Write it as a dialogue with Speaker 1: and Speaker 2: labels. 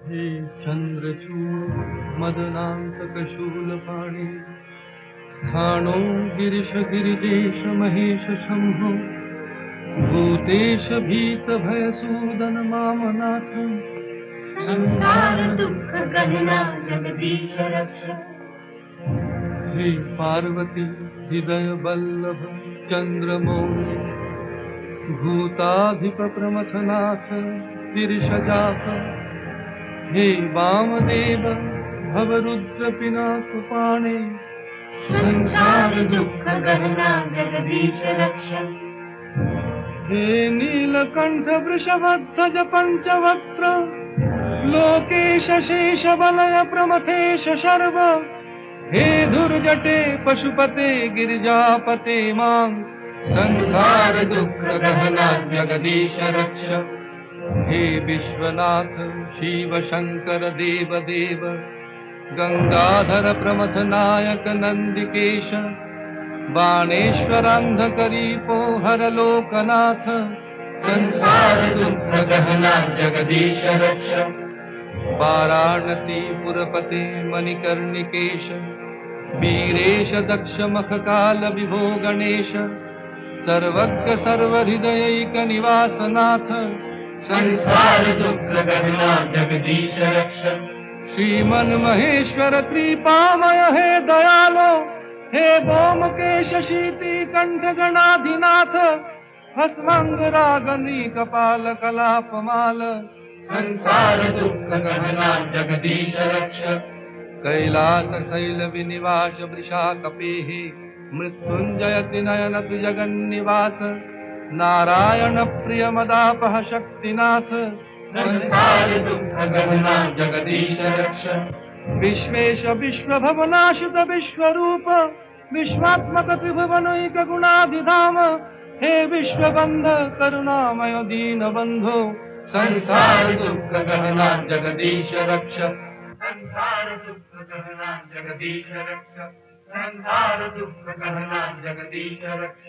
Speaker 1: हे चंद्रचूड मदनान्तकशूलपाणि स्थाणो गिरीश गिरिजेश महेश शंभो भूतेश भीत भयसूदन मामनाथ
Speaker 2: संसार दुःख गहना जगदीश रक्ष।
Speaker 1: हे पार्वती हृदय बल्लभ चंद्रमौली भूताधिप प्रमथनाथ गिरिशजाप हे वामदेव भवरुद्र पिनाकपाणे
Speaker 2: संसार दुःख गहना जगदीश रक्ष।
Speaker 1: हे नीलकंठ वृषभध्वज पंचवक्त्र लोकेश शेष वलय प्रमथेश शर्व हे दुर्जटे पशुपते गिरिजापते मां संसार दुःख गहना जगदीश रक्ष। हे विश्वनाथ शिव शंकर देव देव गंगाधर प्रमथ नायक नंदिकेश बाणेश्वरांधकरी पोहर लोकनाथ संसार दुःख गहना जगदीश रक्ष। वाराणसी पुरपते मणिकर्णिकेश वीरेश दक्ष मखकाल विभो गणेश सर्वज्ञ सर्वहृदयैक निवासनाथ संसार दुःख गहना जगदीश रक्ष। श्रीमन महेश्वर कृपामय हे दयालो हे बोमकेश शीति कंठ गणाधिनाथ भस्मांग रागनी कपाल कलापमाल संसार दुःख गहना जगदीश रक्ष। कैलास शैल विनिवास वृषा कपेः मृत्युंजयति नयन तु जगन्निवास नारायण प्रिय मदापह शक्तिनाथ संसार दुःख गहना जगदीश रक्ष। विश्वेश विश्वभवनाशित विश्वरूप विश्वात्मक त्रिभुवनैक गुणाधिधाम हे विश्वबंध करुणामय दीनबंधो संसार दुःख गहना जगदीश रक्ष। संसार दुःख गहना जगदीश रक्ष। संसार दुःख गहना जगदीश रक्ष।